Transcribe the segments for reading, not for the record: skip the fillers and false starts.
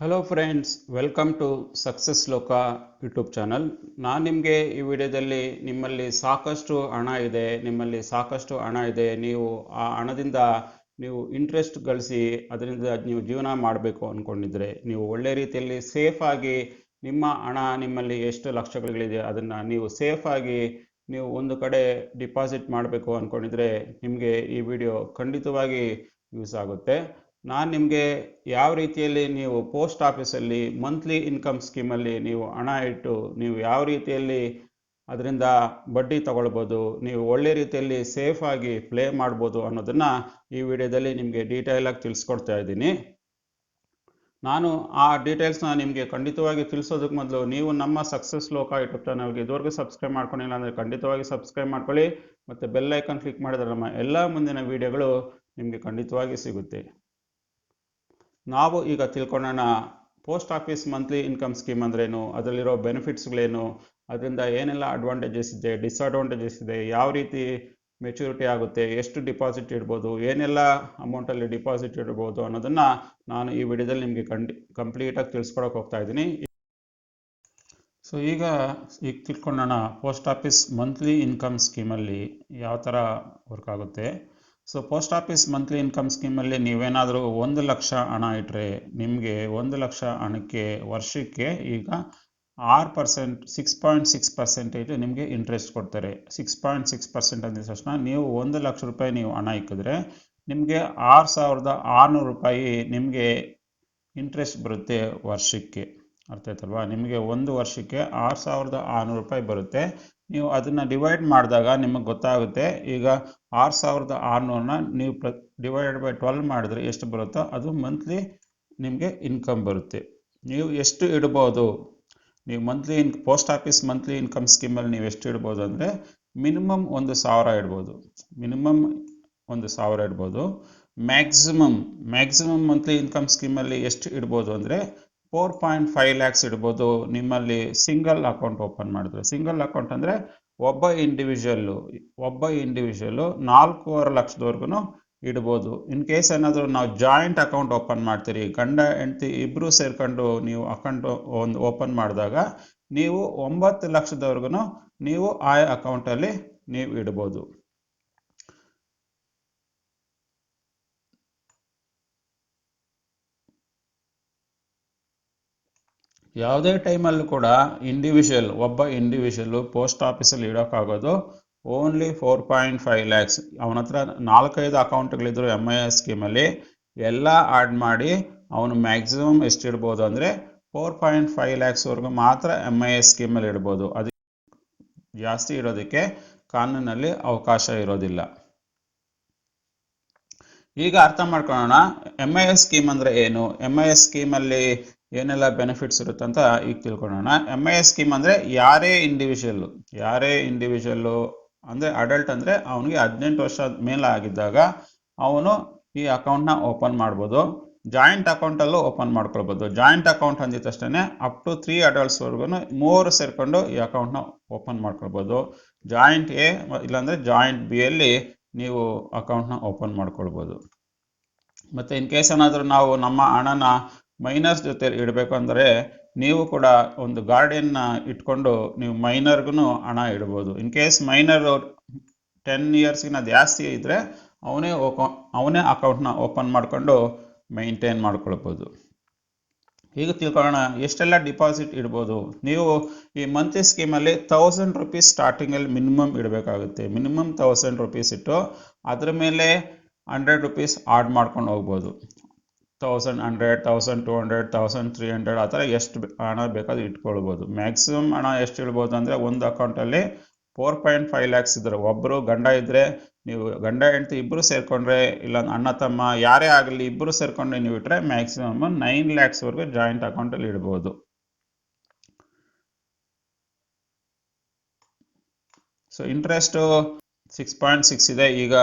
Hello friends, welcome to SuccessLoka YouTube channel. ನಾನು ನಿಮಗೆ ಈ ವಿಡಿಯೋದಲ್ಲಿ ನಿಮ್ಮಲ್ಲಿ ಸಾಕಷ್ಟು ಹಣ ಇದೆ, ನೀವು ಆ ಹಣದಿಂದ ನೀವು ಇಂಟ್ರೆಸ್ಟ್ ಗಳಿಸಿ ಅದರಿಂದ ನೀವು ಜೀವನ ಮಾಡಬೇಕು ಅಂದ್ಕೊಂಡಿದ್ರೆ, ನೀವು ಒಳ್ಳೆ ರೀತಿಯಲ್ಲಿ ಸೇಫಾಗಿ ನಿಮ್ಮ ಹಣ ನಿಮ್ಮಲ್ಲಿ ಎಷ್ಟು ಲಕ್ಷಗಳಿದೆ ಅದನ್ನು ನೀವು ಸೇಫಾಗಿ ನೀವು ಒಂದು ಕಡೆ ಡಿಪಾಸಿಟ್ ಮಾಡಬೇಕು ಅಂದ್ಕೊಂಡಿದ್ರೆ ನಿಮಗೆ ಈ ವಿಡಿಯೋ ಖಂಡಿತವಾಗಿ ಯೂಸ್ ಆಗುತ್ತೆ. ನಾನು ನಿಮಗೆ ಯಾವ ರೀತಿಯಲ್ಲಿ ನೀವು ಪೋಸ್ಟ್ ಆಫೀಸಲ್ಲಿ ಮಂತ್ಲಿ ಇನ್ಕಮ್ ಸ್ಕೀಮಲ್ಲಿ ನೀವು ಹಣ ಇಟ್ಟು ನೀವು ಯಾವ ರೀತಿಯಲ್ಲಿ ಅದರಿಂದ ಬಡ್ಡಿ ತಗೊಳ್ಬೋದು, ನೀವು ಒಳ್ಳೆ ರೀತಿಯಲ್ಲಿ ಸೇಫಾಗಿ ಪ್ಲೇ ಮಾಡ್ಬೋದು ಅನ್ನೋದನ್ನು ಈ ವಿಡಿಯೋದಲ್ಲಿ ನಿಮಗೆ ಡೀಟೇಲಾಗಿ ತಿಳಿಸ್ಕೊಡ್ತಾ ಇದ್ದೀನಿ. ನಾನು ಆ ಡೀಟೇಲ್ಸ್ನ ನಿಮಗೆ ಖಂಡಿತವಾಗಿ ತಿಳಿಸೋದಕ್ಕೆ ಮೊದಲು ನೀವು ನಮ್ಮ SuccessLoka ಯೂಟ್ಯೂಬ್ ಚಾನಲ್ಗೆ ಇದುವರೆಗೂ ಸಬ್ಸ್ಕ್ರೈಬ್ ಮಾಡ್ಕೊಂಡಿಲ್ಲ ಅಂದರೆ ಖಂಡಿತವಾಗಿ ಸಬ್ಸ್ಕ್ರೈಬ್ ಮಾಡ್ಕೊಳ್ಳಿ ಮತ್ತು ಬೆಲ್ ಐಕಾನ್ ಕ್ಲಿಕ್ ಮಾಡಿದರೆ ನಮ್ಮ ಎಲ್ಲ ಮುಂದಿನ ವಿಡಿಯೋಗಳು ನಿಮಗೆ ಖಂಡಿತವಾಗಿ ಸಿಗುತ್ತೆ. ನಾವು ಈಗ ತಿಳ್ಕೊಳ್ಳೋಣ post office monthly income scheme ಅಂದ್ರೇನು, ಅದರಲ್ಲಿರೋ ಬೆನಿಫಿಟ್ಸ್ಗಳೇನು, ಅದರಿಂದ ಏನೆಲ್ಲ ಅಡ್ವಾಂಟೇಜಸ್ ಇದೆ, ಡಿಸ್ಅಡ್ವಾಂಟೇಜಸ್ ಇದೆ, ಯಾವ ರೀತಿ ಮೆಚುರಿಟಿ ಆಗುತ್ತೆ, ಎಷ್ಟು ಡಿಪಾಸಿಟ್ ಇಡ್ಬೋದು, ಏನೆಲ್ಲ ಅಮೌಂಟಲ್ಲಿ ಡಿಪಾಸಿಟ್ ಇಡ್ಬೋದು ಅನ್ನೋದನ್ನು ನಾನು ಈ ವಿಡಿಯೋದಲ್ಲಿ ನಿಮಗೆ ಕಂಪ್ಲೀಟಾಗಿ ತಿಳಿಸ್ಕೊಡೋಕೆ ಹೋಗ್ತಾ ಇದ್ದೀನಿ. ಸೊ ಈಗ ತಿಳ್ಕೊಳ್ಳೋಣ ಪೋಸ್ಟ್ ಆಫೀಸ್ ಮಂತ್ಲಿ ಇನ್ಕಮ್ ಸ್ಕೀಮಲ್ಲಿ ಯಾವ ಥರ ವರ್ಕ್ ಆಗುತ್ತೆ. So post office monthly income ಸ್ಕೀಮಲ್ಲಿ ನೀವೇನಾದರೂ 1,00,000 ಹಣ ಇಟ್ಟರೆ ನಿಮಗೆ 1,00,000 ಹಣಕ್ಕೆ ವರ್ಷಕ್ಕೆ ಈಗ 6%, 6.6% ನಿಮಗೆ ಇಂಟ್ರೆಸ್ಟ್ ಕೊಡ್ತಾರೆ. 6.6% ಅಂದಿದ ತಕ್ಷಣ ನೀವು 1,00,000 ರೂಪಾಯಿ ನೀವು ಹಣ ಇಕ್ಕಿದ್ರೆ ನಿಮಗೆ 6,600 ರೂಪಾಯಿ ನಿಮಗೆ ಇಂಟ್ರೆಸ್ಟ್ ಬರುತ್ತೆ ವರ್ಷಕ್ಕೆ. ಅರ್ಥ ಆಯ್ತಲ್ವಾ? ನಿಮಗೆ ಒಂದು ವರ್ಷಕ್ಕೆ 6,600 ರೂಪಾಯಿ ಬರುತ್ತೆ. ನೀವು ಅದನ್ನು ಡಿವೈಡ್ ಮಾಡಿದಾಗ ನಿಮಗೆ ಗೊತ್ತಾಗುತ್ತೆ. ಈಗ 6,600ನ ನೀವು ಡಿವೈಡೆಡ್ ಬೈ 12 ಮಾಡಿದ್ರೆ ಎಷ್ಟು ಬರುತ್ತೋ ಅದು ಮಂತ್ಲಿ ನಿಮಗೆ ಇನ್ಕಮ್ ಬರುತ್ತೆ. ನೀವು ಎಷ್ಟು ಇಡ್ಬೋದು, ನೀವು ಪೋಸ್ಟ್ ಆಫೀಸ್ ಮಂತ್ಲಿ ಇನ್ಕಮ್ ಸ್ಕೀಮಲ್ಲಿ ನೀವು ಎಷ್ಟು ಇಡ್ಬೋದು ಅಂದರೆ ಮಿನಿಮಮ್ 1,000 ಇಡ್ಬೋದು. ಮಿನಿಮಮ್ 1,000 ಇಡ್ಬೋದು. ಮ್ಯಾಕ್ಸಿಮಮ್ ಮಂತ್ಲಿ ಇನ್ಕಮ್ ಸ್ಕೀಮಲ್ಲಿ ಎಷ್ಟು ಇಡ್ಬೋದು ಅಂದರೆ 4.5 lakhs ಇಡ್ಬೋದು. ನಿಮ್ಮಲ್ಲಿ ಸಿಂಗಲ್ ಅಕೌಂಟ್ ಓಪನ್ ಮಾಡಿದ್ರೆ, ಸಿಂಗಲ್ ಅಕೌಂಟ್ ಅಂದರೆ ಒಬ್ಬ ಇಂಡಿವಿಜುವಲ್ಲು 4.5 ಲಕ್ಷದವರೆಗೂ ಇಡ್ಬೋದು. ಇನ್ ಕೇಸ್ ಏನಾದರೂ ನಾವು ಜಾಯಿಂಟ್ ಅಕೌಂಟ್ ಓಪನ್ ಮಾಡ್ತೀರಿ, ಗಂಡ ಹೆಂಡತಿ ಇಬ್ಬರು ಸೇರ್ಕೊಂಡು ನೀವು ಅಕೌಂಟ್ ಒಂದು ಓಪನ್ ಮಾಡಿದಾಗ ನೀವು 9 ಲಕ್ಷದವರೆಗೂ ನೀವು ಆ ಅಕೌಂಟಲ್ಲಿ ನೀವು ಇಡ್ಬೋದು. ಯಾವುದೇ ಟೈಮಲ್ಲೂ ಕೂಡ ಒಬ್ಬ ಇಂಡಿವಿಜುವಲ್ಲು ಪೋಸ್ಟ್ ಆಫೀಸಲ್ಲಿ ಇಡೋಕ್ಕಾಗೋದು ಓನ್ಲಿ 4.5 lakhs. ಅವನ ಹತ್ರ 4-5 ಅಕೌಂಟ್ಗಳಿದ್ರು MIS ಸ್ಕೀಮಲ್ಲಿ ಎಲ್ಲ ಆ್ಯಡ್ ಮಾಡಿ ಅವನು ಮ್ಯಾಕ್ಸಿಮಮ್ ಎಷ್ಟು ಇಡ್ಬೋದು ಅಂದರೆ 4.5 lakhsವರೆಗೂ ಮಾತ್ರ MIS ಸ್ಕೀಮಲ್ಲಿ ಇಡ್ಬೋದು. ಅದು ಜಾಸ್ತಿ ಇಡೋದಕ್ಕೆ ಕಾನೂನಲ್ಲಿ ಅವಕಾಶ ಇರೋದಿಲ್ಲ. ಈಗ ಅರ್ಥ ಮಾಡ್ಕೊಳ್ಳೋಣ MIS ಸ್ಕೀಮ್ ಅಂದರೆ ಏನು, MIS ಸ್ಕೀಮಲ್ಲಿ ಏನೆಲ್ಲ ಬೆನಿಫಿಟ್ಸ್ ಇರುತ್ತೆ ಅಂತ ಈಗ ತಿಳ್ಕೊಳ್ಳೋಣ. MIS ಸ್ಕೀಮ್ ಅಂದರೆ ಯಾರೇ ಇಂಡಿವಿಜುವಲ್ಲು ಅಂದರೆ ಅಡಲ್ಟ್ ಅಂದರೆ ಅವನಿಗೆ 18 ವರ್ಷ ಮೇಲೆ ಆಗಿದ್ದಾಗ ಅವನು ಈ ಅಕೌಂಟ್ನ ಓಪನ್ ಮಾಡ್ಬೋದು. ಜಾಯಿಂಟ್ ಅಕೌಂಟಲ್ಲೂ ಓಪನ್ ಮಾಡ್ಕೊಳ್ಬೋದು. ಜಾಯಿಂಟ್ ಅಕೌಂಟ್ ಅಂದಿದ ತಕ್ಷಣ ಅಪ್ ಟು 3 adultsವರೆಗೂ 3 ಸೇರಿಕೊಂಡು ಈ ಅಕೌಂಟ್ನ ಓಪನ್ ಮಾಡ್ಕೊಳ್ಬೋದು. ಜಾಯಿಂಟ್ A ಇಲ್ಲಾಂದರೆ ಜಾಯಿಂಟ್ B ಅಲ್ಲಿ ನೀವು ಅಕೌಂಟ್ನ ಓಪನ್ ಮಾಡ್ಕೊಳ್ಬೋದು. ಮತ್ತು ಇನ್ ಕೇಸ್ ಏನಾದರೂ ನಾವು ನಮ್ಮ ಹಣನ ಮೈನರ್ಸ್ ಜೊತೆ ಇಡಬೇಕು ಅಂದರೆ ನೀವು ಕೂಡ ಒಂದು ಗಾರ್ಡಿಯನ್ನ ಇಟ್ಕೊಂಡು ನೀವು ಮೈನರ್ಗೂ ಹಣ ಇಡ್ಬೋದು. ಇನ್ ಕೇಸ್ ಮೈನರ್ 10 yearsಗಿನ ಜಾಸ್ತಿ ಇದ್ದರೆ ಅವನೇ ಅಕೌಂಟ್ನ ಓಪನ್ ಮಾಡಿಕೊಂಡು ಮೈಂಟೈನ್ ಮಾಡ್ಕೊಳ್ಬೋದು. ಈಗ ತಿಳ್ಕೊಳ್ಳೋಣ ಎಷ್ಟೆಲ್ಲ ಡಿಪಾಸಿಟ್ ಇಡ್ಬೋದು. ನೀವು ಈ ಮಂತ್ಲಿ ಸ್ಕೀಮಲ್ಲಿ 1,000 rupees ಸ್ಟಾರ್ಟಿಂಗಲ್ಲಿ ಮಿನಿಮಮ್ ಇಡಬೇಕಾಗುತ್ತೆ. ಮಿನಿಮಮ್ 1,000 rupees ಇಟ್ಟು ಅದ್ರ ಮೇಲೆ 100 rupees ಆಡ್ ಮಾಡ್ಕೊಂಡು ಹೋಗ್ಬೋದು. 1,100, 1,200, 1,300 ಆ ಥರ ಎಷ್ಟು ಹಣ ಬೇಕಾದ್ರೂ ಇಟ್ಕೊಳ್ಬೋದು. ಮ್ಯಾಕ್ಸಿಮಮ್ ಹಣ ಎಷ್ಟು ಇಡ್ಬೋದು ಅಂದರೆ ಒಂದು ಅಕೌಂಟಲ್ಲಿ 4.5 lakhs ಇದ್ದರೆ, ಒಬ್ಬರು ಗಂಡ ಇದ್ದರೆ ನೀವು ಗಂಡ ಹೆಂಡತಿ ಇಬ್ಬರು ಸೇರಿಕೊಂಡ್ರೆ, ಇಲ್ಲ ಅಣ್ಣ ತಮ್ಮ ಯಾರೇ ಆಗಲಿ ಇಬ್ಬರು ಸೇರಿಕೊಂಡು ನೀವು ಇಟ್ಟರೆ ಮ್ಯಾಕ್ಸಿಮಮ್ 9 lakhsವರೆಗೂ ಜಾಯಿಂಟ್ ಅಕೌಂಟಲ್ಲಿ ಇಡ್ಬೋದು. ಸೊ ಇಂಟ್ರೆಸ್ಟು 6.6 ಇದೆ ಈಗ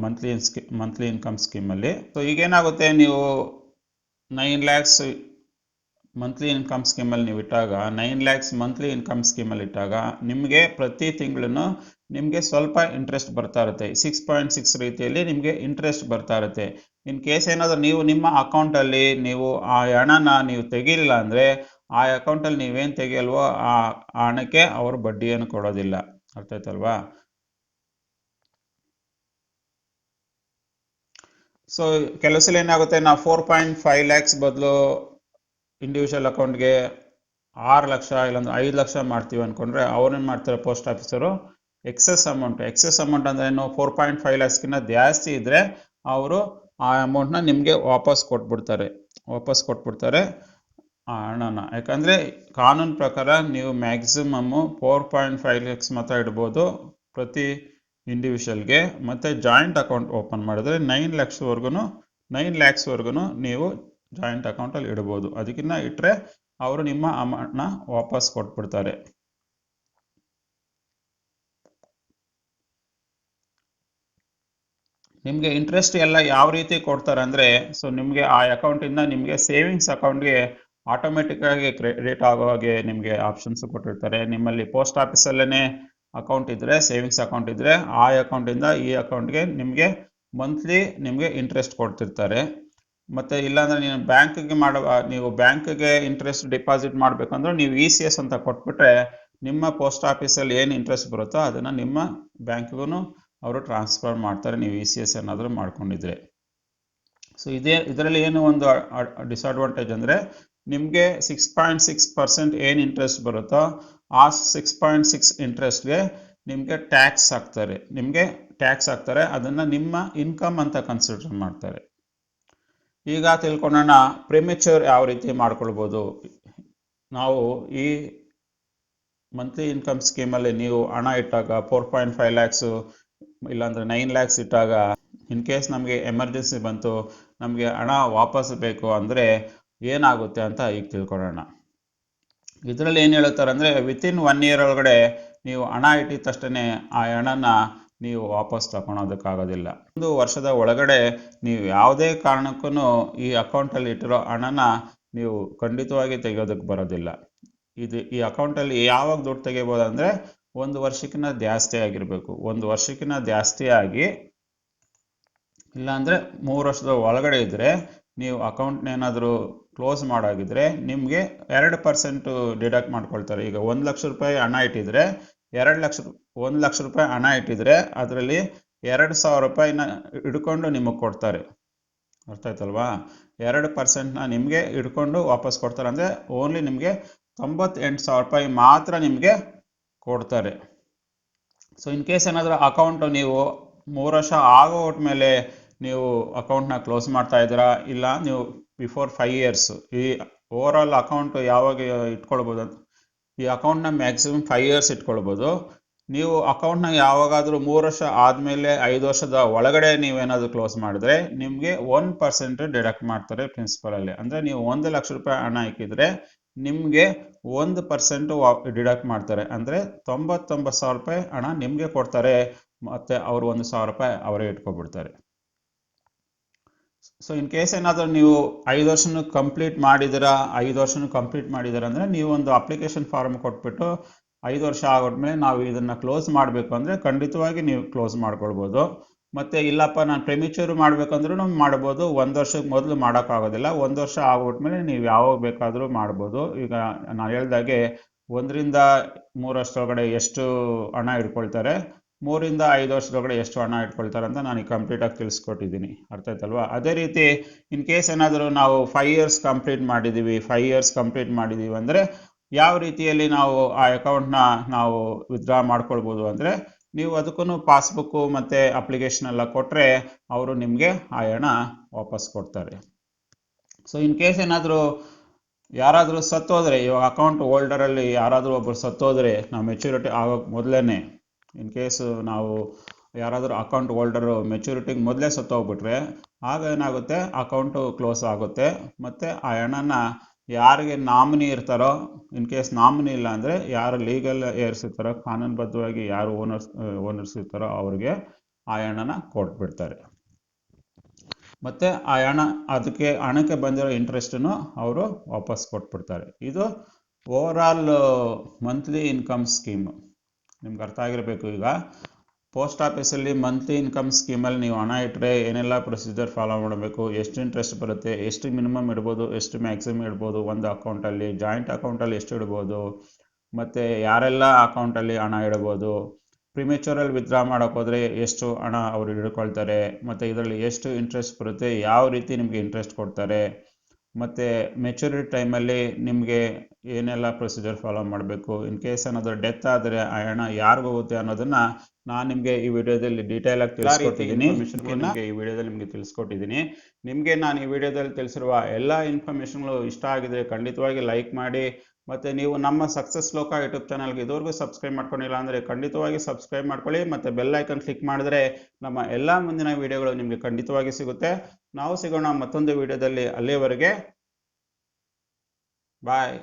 ಮಂತ್ಲಿ ಇನ್ಕಮ್ ಸ್ಕೀಮಲ್ಲಿ. ಸೊ ಈಗೇನಾಗುತ್ತೆ, ನೀವು 9 lakhs ಮಂತ್ಲಿ ಇನ್ಕಮ್ ಸ್ಕೀಮಲ್ಲಿ ನೀವು ಇಟ್ಟಾಗ 9 lakhs ಮಂತ್ಲಿ ಇನ್ಕಮ್ ಸ್ಕೀಮಲ್ಲಿ ಇಟ್ಟಾಗ ನಿಮಗೆ ಪ್ರತಿ ತಿಂಗಳು ನಿಮಗೆ ಸ್ವಲ್ಪ ಇಂಟ್ರೆಸ್ಟ್ ಬರ್ತಾ ಇರುತ್ತೆ. 6.6 ರೀತಿಯಲ್ಲಿ ನಿಮಗೆ ಇಂಟ್ರೆಸ್ಟ್ ಬರ್ತಾ ಇರುತ್ತೆ. ಇನ್ ಕೇಸ್ ಏನಾದರೂ ನೀವು ನಿಮ್ಮ ಅಕೌಂಟಲ್ಲಿ ನೀವು ಆ ಹಣನ ನೀವು ತೆಗೀಲಿಲ್ಲ ಅಂದರೆ ಆ ಅಕೌಂಟಲ್ಲಿ ನೀವೇನು ತೆಗಿಯಲ್ವೋ ಆ ಹಣಕ್ಕೆ ಅವರು ಬಡ್ಡಿಯನ್ನು ಕೊಡೋದಿಲ್ಲ. ಅರ್ಥ ಆಯ್ತಲ್ವಾ? ಸೊ ಕೆಲವು ಸಲ ಏನಾಗುತ್ತೆ, ನಾವು 4.5 ಲ್ಯಾಕ್ಸ್ ಬದಲು ಇಂಡಿವಿಜುವಲ್ ಅಕೌಂಟ್ಗೆ 6 ಲಕ್ಷ ಇಲ್ಲಾಂದ್ರೆ 5 ಲಕ್ಷ ಮಾಡ್ತೀವಿ ಅಂದ್ಕೊಂಡ್ರೆ ಅವ್ರೇನು ಮಾಡ್ತಾರೆ ಪೋಸ್ಟ್ ಆಫೀಸರು, ಎಕ್ಸೆಸ್ ಅಮೌಂಟ್ ಅಂದರೆ ಏನು, 4.5 ಲ್ಯಾಕ್ಸ್ಗಿಂತ ಜಾಸ್ತಿ ಇದ್ದರೆ ಅವರು ಆ ಅಮೌಂಟ್ನ ನಿಮಗೆ ವಾಪಸ್ ಕೊಟ್ಬಿಡ್ತಾರೆ ಆ ಹಣನ. ಯಾಕಂದರೆ ಕಾನೂನು ಪ್ರಕಾರ ನೀವು ಮ್ಯಾಕ್ಸಿಮಮ್ಮು 4.5 ಲ್ಯಾಕ್ಸ್ ಮಾತ್ರ ಇಡ್ಬೋದು ಪ್ರತಿ ಇಂಡಿವಿಜುವಲ್ಗೆ. ಮತ್ತು ಜಾಯಿಂಟ್ ಅಕೌಂಟ್ ಓಪನ್ ಮಾಡಿದ್ರೆ 9 ಲ್ಯಾಕ್ಸ್ವರೆಗೂ ನೀವು ಜಾಯಿಂಟ್ ಅಕೌಂಟಲ್ಲಿ ಇಡ್ಬೋದು. ಅದಕ್ಕಿಂತ ಇಟ್ಟರೆ ಅವರು ನಿಮ್ಮ ಅಮೌಂಟ್ನ ವಾಪಸ್ ಕೊಟ್ಬಿಡ್ತಾರೆ. ನಿಮಗೆ ಇಂಟ್ರೆಸ್ಟ್ ಎಲ್ಲ ಯಾವ ರೀತಿ ಕೊಡ್ತಾರೆ ಅಂದರೆ, ಸೊ ನಿಮಗೆ ಆ ಅಕೌಂಟಿಂದ ನಿಮಗೆ ಸೇವಿಂಗ್ಸ್ ಅಕೌಂಟ್ಗೆ ಆಟೋಮೆಟಿಕ್ಕಾಗಿ ಕ್ರೆಡಿಟ್ ಆಗೋ ಹಾಗೆ ನಿಮಗೆ ಆಪ್ಷನ್ಸ್ ಕೊಟ್ಟಿರ್ತಾರೆ. ನಿಮ್ಮಲ್ಲಿ ಪೋಸ್ಟ್ ಆಫೀಸಲ್ಲೇ ಅಕೌಂಟ್ ಇದ್ದರೆ, ಸೇವಿಂಗ್ಸ್ ಅಕೌಂಟ್ ಇದ್ದರೆ ಆ ಅಕೌಂಟಿಂದ ಈ ಅಕೌಂಟ್ಗೆ ನಿಮಗೆ ಮಂತ್ಲಿ ನಿಮಗೆ ಇಂಟ್ರೆಸ್ಟ್ ಕೊಡ್ತಿರ್ತಾರೆ. ಮತ್ತು ಇಲ್ಲಾಂದರೆ ನೀವು ಬ್ಯಾಂಕ್ಗೆ ಇಂಟ್ರೆಸ್ಟ್ ಡಿಪಾಸಿಟ್ ಮಾಡಬೇಕಂದ್ರೆ ನೀವು ECS ಅಂತ ಕೊಟ್ಬಿಟ್ರೆ ನಿಮ್ಮ ಪೋಸ್ಟ್ ಆಫೀಸಲ್ಲಿ ಏನು ಇಂಟ್ರೆಸ್ಟ್ ಬರುತ್ತೋ ಅದನ್ನು ನಿಮ್ಮ ಬ್ಯಾಂಕ್ಗೂ ಅವರು ಟ್ರಾನ್ಸ್ಫರ್ ಮಾಡ್ತಾರೆ, ನೀವು ECS ಏನಾದರೂ ಮಾಡ್ಕೊಂಡಿದ್ರೆ. ಸೊ ಇದರಲ್ಲಿ ಏನು ಒಂದು ಡಿಸಡ್ವಾಂಟೇಜ್ ಅಂದರೆ, ನಿಮಗೆ 6.6% ಏನು ಇಂಟ್ರೆಸ್ಟ್ ಬರುತ್ತೋ ಆ 6.6 ಇಂಟ್ರೆಸ್ಟ್ಗೆ ನಿಮಗೆ ಟ್ಯಾಕ್ಸ್ ಹಾಕ್ತಾರೆ. ಅದನ್ನು ನಿಮ್ಮ ಇನ್ಕಮ್ ಅಂತ ಕನ್ಸಿಡರ್ ಮಾಡ್ತಾರೆ. ಈಗ ತಿಳ್ಕೊಳ್ಳೋಣ ಪ್ರಿಮೆಚ್ಯೂರ್ ಯಾವ ರೀತಿ ಮಾಡ್ಕೊಳ್ಬೋದು. ನಾವು ಈ ಮಂತ್ಲಿ ಇನ್ಕಮ್ ಸ್ಕೀಮಲ್ಲಿ ನೀವು ಹಣ ಇಟ್ಟಾಗ 4.5 ಲ್ಯಾಕ್ಸು ಇಲ್ಲಾಂದರೆ 9 ಲ್ಯಾಕ್ಸ್ ಇಟ್ಟಾಗ ಇನ್ ಕೇಸ್ ನಮಗೆ ಎಮರ್ಜೆನ್ಸಿ ಬಂತು, ನಮಗೆ ಹಣ ವಾಪಸ್ ಬೇಕು ಅಂದರೆ ಏನಾಗುತ್ತೆ ಅಂತ ಈಗ ತಿಳ್ಕೊಳ್ಳೋಣ. ಇದರಲ್ಲಿ ಏನು ಹೇಳ್ತಾರೆ ಅಂದರೆ, ವಿತಿನ್ 1 ಇಯರ್ ಒಳಗಡೆ ನೀವು ಹಣ ಇಟ್ಟಿದ ತಕ್ಷಣ ಆ ಹಣನ ನೀವು ವಾಪಸ್ ತಗೊಳೋದಕ್ಕಾಗೋದಿಲ್ಲ. 1 ವರ್ಷದ ಒಳಗಡೆ ನೀವು ಯಾವುದೇ ಕಾರಣಕ್ಕೂ ಈ ಅಕೌಂಟಲ್ಲಿ ಇಟ್ಟಿರೋ ಹಣನ ನೀವು ಖಂಡಿತವಾಗಿ ತೆಗೆಯೋದಕ್ಕೆ ಬರೋದಿಲ್ಲ. ಈ ಅಕೌಂಟಲ್ಲಿ ಯಾವಾಗ ದುಡ್ಡು ತೆಗಿಬೋದು ಅಂದರೆ 1 ವರ್ಷಕ್ಕಿಂತ ಜಾಸ್ತಿ ಆಗಿರಬೇಕು. 1 ವರ್ಷಕ್ಕಿಂತ ಜಾಸ್ತಿ ಆಗಿ ಇಲ್ಲಾಂದರೆ 3 ವರ್ಷದ ಒಳಗಡೆ ಇದ್ದರೆ ನೀವು ಅಕೌಂಟ್ನೇನಾದರೂ ಕ್ಲೋಸ್ ಮಾಡೋಗಿದ್ರೆ ನಿಮಗೆ 2% ಡಿಡಕ್ಟ್ ಮಾಡ್ಕೊಳ್ತಾರೆ. ಈಗ 1 ಲಕ್ಷ ರೂಪಾಯಿ ಹಣ ಇಟ್ಟಿದ್ರೆ 1 ಲಕ್ಷ ರೂಪಾಯಿ ಹಣ ಇಟ್ಟಿದ್ರೆ ಅದರಲ್ಲಿ 2,000 ರೂಪಾಯಿನ ಹಿಡ್ಕೊಂಡು ನಿಮಗೆ ಕೊಡ್ತಾರೆ. ಅರ್ಥ ಆಯ್ತಲ್ವಾ? 2%ನ ನಿಮಗೆ ಹಿಡ್ಕೊಂಡು ವಾಪಸ್ ಕೊಡ್ತಾರೆ. ಅಂದರೆ ಓನ್ಲಿ ನಿಮಗೆ 98,000 ರೂಪಾಯಿ ಮಾತ್ರ ನಿಮಗೆ ಕೊಡ್ತಾರೆ. ಸೊ ಇನ್ ಕೇಸ್ ಏನಾದರೂ ಅಕೌಂಟು ನೀವು 3 ವರ್ಷ ಆಗೋಟ್ಮೇಲೆ ನೀವು ಅಕೌಂಟ್ನ ಕ್ಲೋಸ್ ಮಾಡ್ತಾ ಇದ್ದೀರಾ, ಇಲ್ಲ ನೀವು ಬಿಫೋರ್ 5 ಇಯರ್ಸ್ ಈ ಓವರಾಲ್ ಅಕೌಂಟು ಯಾವಾಗ ಇಟ್ಕೊಳ್ಬೋದು ಅಂತ, ಈ ಅಕೌಂಟ್ನ ಮ್ಯಾಕ್ಸಿಮಮ್ 5 ಇಯರ್ಸ್ ಇಟ್ಕೊಳ್ಬೋದು. ನೀವು ಅಕೌಂಟ್ನ ಯಾವಾಗಾದರೂ 3 ವರ್ಷ ಆದಮೇಲೆ 5 ವರ್ಷದ ಒಳಗಡೆ ನೀವೇನಾದರೂ ಕ್ಲೋಸ್ ಮಾಡಿದ್ರೆ ನಿಮಗೆ 1% ಡಿಡಕ್ಟ್ ಮಾಡ್ತಾರೆ ಪ್ರಿನ್ಸಿಪಲಲ್ಲಿ. ಅಂದರೆ ನೀವು 1 ಲಕ್ಷ ರೂಪಾಯಿ ಹಣ ಇಕ್ಕಿದ್ರೆ ನಿಮಗೆ 1% ಡಿಡಕ್ಟ್ ಮಾಡ್ತಾರೆ. ಅಂದರೆ 99,000 ರೂಪಾಯಿ ಹಣ ನಿಮಗೆ ಕೊಡ್ತಾರೆ, ಮತ್ತು ಅವರು 1,000 ರೂಪಾಯಿ ಅವರೇ ಇಟ್ಕೊಬಿಡ್ತಾರೆ. ಸೊ ಇನ್ ಕೇಸ್ ಏನಾದರೂ ನೀವು 5 ವರ್ಷನೂ ಕಂಪ್ಲೀಟ್ ಮಾಡಿದ್ದೀರಾ ಅಂದರೆ ನೀವು ಒಂದು ಅಪ್ಲಿಕೇಶನ್ ಫಾರ್ಮ್ ಕೊಟ್ಬಿಟ್ಟು 5 ವರ್ಷ ಆಗೋದ್ಮೇಲೆ ನಾವು ಇದನ್ನು ಕ್ಲೋಸ್ ಮಾಡಬೇಕು ಅಂದರೆ ಖಂಡಿತವಾಗಿ ನೀವು ಕ್ಲೋಸ್ ಮಾಡ್ಕೊಳ್ಬೋದು. ಮತ್ತು ಇಲ್ಲಪ್ಪ ನಾನು ಪ್ರೆಮಿಚೂರ್ ಮಾಡಬೇಕಂದ್ರೂ ಮಾಡ್ಬೋದು. 1 ವರ್ಷಕ್ಕೆ ಮೊದಲು ಮಾಡೋಕ್ಕಾಗೋದಿಲ್ಲ. 1 ವರ್ಷ ಆಗ್ಬಿಟ್ಮೇಲೆ ನೀವು ಯಾವಾಗ ಬೇಕಾದರೂ ಮಾಡ್ಬೋದು. ಈಗ ನಾನು ಹೇಳ್ದಾಗೆ 1 ರಿಂದ 3 ವರ್ಷದೊಳಗಡೆ ಎಷ್ಟು ಹಣ ಇಟ್ಕೊಳ್ತಾರೆ, 3 ರಿಂದ 5 ವರ್ಷದೊಳಗಡೆ ಎಷ್ಟು ಹಣ ಇಟ್ಕೊಳ್ತಾರೆ ಅಂತ ನಾನು ಕಂಪ್ಲೀಟಾಗಿ ತಿಳಿಸ್ಕೊಟ್ಟಿದ್ದೀನಿ. ಅರ್ಥ ಆಯ್ತಲ್ವಾ? ಅದೇ ರೀತಿ ಇನ್ ಕೇಸ್ ಏನಾದರೂ ನಾವು 5 ಇಯರ್ಸ್ ಕಂಪ್ಲೀಟ್ ಮಾಡಿದ್ದೀವಿ ಅಂದರೆ ಯಾವ ರೀತಿಯಲ್ಲಿ ನಾವು ಆ ಅಕೌಂಟ್ನ ನಾವು ವಿತ್ಡ್ರಾ ಮಾಡ್ಕೊಳ್ಬೋದು ಅಂದರೆ, ನೀವು ಅದಕ್ಕೂ ಪಾಸ್ಬುಕ್ಕು ಮತ್ತು ಅಪ್ಲಿಕೇಶನ್ ಎಲ್ಲ ಕೊಟ್ಟರೆ ಅವರು ನಿಮಗೆ ಆ ಹಣ ವಾಪಸ್ ಕೊಡ್ತಾರೆ. ಸೊ ಇನ್ ಕೇಸ್ ಏನಾದರೂ ಯಾರಾದರೂ ಸತ್ತೋದ್ರೆ, ಇವಾಗ ಅಕೌಂಟ್ ಹೋಲ್ಡರಲ್ಲಿ ಯಾರಾದರೂ ಒಬ್ಬರು ಸತ್ತೋದ್ರೆ, ನಾವು ಮೆಚುರಿಟಿ ಆಗೋಕ್ಕೆ ಮೊದಲೇ ಇನ್ ಕೇಸು ನಾವು ಯಾರಾದರೂ ಅಕೌಂಟ್ ಹೋಲ್ಡರು ಮೆಚುರಿಟಿಗೆ ಮೊದಲೇ ಸತ್ತೋಗ್ಬಿಟ್ರೆ ಆಗ ಏನಾಗುತ್ತೆ, ಅಕೌಂಟು ಕ್ಲೋಸ್ ಆಗುತ್ತೆ. ಮತ್ತು ಆ ಹಣನ ಯಾರಿಗೆ ನಾಮಿನಿ ಇರ್ತಾರೋ, ಇನ್ ಕೇಸ್ ನಾಮಿನಿ ಇಲ್ಲ ಅಂದರೆ ಯಾರು ಲೀಗಲ್ ಏರ್ಸ್ ಇರ್ತಾರೋ, ಕಾನೂನುಬದ್ಧವಾಗಿ ಯಾರು ಓನರ್ಸ್ ಇರ್ತಾರೋ ಅವ್ರಿಗೆ ಆ ಹಣನ ಕೊಟ್ಬಿಡ್ತಾರೆ. ಮತ್ತು ಆ ಹಣಕ್ಕೆ ಬಂದಿರೋ ಇಂಟ್ರೆಸ್ಟನ್ನು ಅವರು ವಾಪಸ್ ಕೊಟ್ಬಿಡ್ತಾರೆ. ಇದು ಓವರಾಲ್ ಮಂತ್ಲಿ ಇನ್ಕಮ್ ಸ್ಕೀಮು. ನಿಮ್ಗೆ ಅರ್ಥ ಆಗಿರಬೇಕು. ಈಗ ಪೋಸ್ಟ್ ಆಫೀಸಲ್ಲಿ ಮಂತ್ಲಿ ಇನ್ಕಮ್ ಸ್ಕೀಮಲ್ಲಿ ನೀವು ಹಣ ಇಟ್ಟರೆ ಏನೆಲ್ಲ ಪ್ರೊಸೀಜರ್ ಫಾಲೋ ಮಾಡಬೇಕು, ಎಷ್ಟು ಇಂಟ್ರೆಸ್ಟ್ ಬರುತ್ತೆ, ಎಷ್ಟು ಮಿನಿಮಮ್ ಇಡ್ಬೋದು, ಎಷ್ಟು ಮ್ಯಾಕ್ಸಿಮಮ್ ಇಡ್ಬೋದು ಒಂದು ಅಕೌಂಟಲ್ಲಿ, ಜಾಯಿಂಟ್ ಅಕೌಂಟಲ್ಲಿ ಎಷ್ಟು ಇಡ್ಬೋದು, ಮತ್ತು ಯಾರೆಲ್ಲ ಅಕೌಂಟಲ್ಲಿ ಹಣ ಇಡ್ಬೋದು, ಪ್ರಿಮೆಚೂರಲ್ಲಿ ವಿತ್ಡ್ರಾ ಮಾಡೋಕ್ಕೋದ್ರೆ ಎಷ್ಟು ಹಣ ಅವರು ಹಿಡ್ಕೊಳ್ತಾರೆ, ಮತ್ತು ಇದರಲ್ಲಿ ಎಷ್ಟು ಇಂಟ್ರೆಸ್ಟ್ ಬರುತ್ತೆ, ಯಾವ ರೀತಿ ನಿಮಗೆ ಇಂಟ್ರೆಸ್ಟ್ ಕೊಡ್ತಾರೆ, ಮತ್ತು ಮೆಚುರಿಟಿ ಟೈಮಲ್ಲಿ ನಿಮಗೆ ಏನೆಲ್ಲ ಪ್ರೊಸೀಜರ್ ಫಾಲೋ ಮಾಡಬೇಕು, ಇನ್ ಕೇಸ್ ಏನಾದರೂ ಡೆತ್ ಆದರೆ ಆ ಹಣ ಯಾರಿಗೂ ಹೋಗುತ್ತೆ ಅನ್ನೋದನ್ನು ನಾನು ನಿಮಗೆ ಈ ವಿಡಿಯೋದಲ್ಲಿ ಡೀಟೇಲ್ ಆಗಿ ತಿಳಿಸ್ಕೊಟ್ಟಿದ್ದೀನಿ. ನಿಮಗೆ ನಾನು ಈ ವಿಡಿಯೋದಲ್ಲಿ ತಿಳಿಸಿರುವ ಎಲ್ಲ ಇನ್ಫಾರ್ಮೇಷನ್ಗಳು ಇಷ್ಟ ಆಗಿದ್ರೆ ಖಂಡಿತವಾಗಿ ಲೈಕ್ ಮಾಡಿ. ಮತ್ತು ನೀವು ನಮ್ಮ ಸಕ್ಸಸ್ ಲೋಕ ಯೂಟ್ಯೂಬ್ ಚಾನಲ್ಗೆ ಇದುವರೆಗೂ ಸಬ್ಸ್ಕ್ರೈಬ್ ಮಾಡ್ಕೊಂಡಿಲ್ಲ ಅಂದರೆ ಖಂಡಿತವಾಗಿ ಸಬ್ಸ್ಕ್ರೈಬ್ ಮಾಡ್ಕೊಳ್ಳಿ, ಮತ್ತು ಬೆಲ್ ಐಕನ್ ಕ್ಲಿಕ್ ಮಾಡಿದ್ರೆ ನಮ್ಮ ಎಲ್ಲ ಮುಂದಿನ ವಿಡಿಯೋಗಳು ನಿಮಗೆ ಖಂಡಿತವಾಗಿ ಸಿಗುತ್ತೆ. ನಾವು ಸಿಗೋಣ ಮತ್ತೊಂದು ವಿಡಿಯೋದಲ್ಲಿ. ಅಲ್ಲಿಯವರೆಗೆ ಬಾಯ್.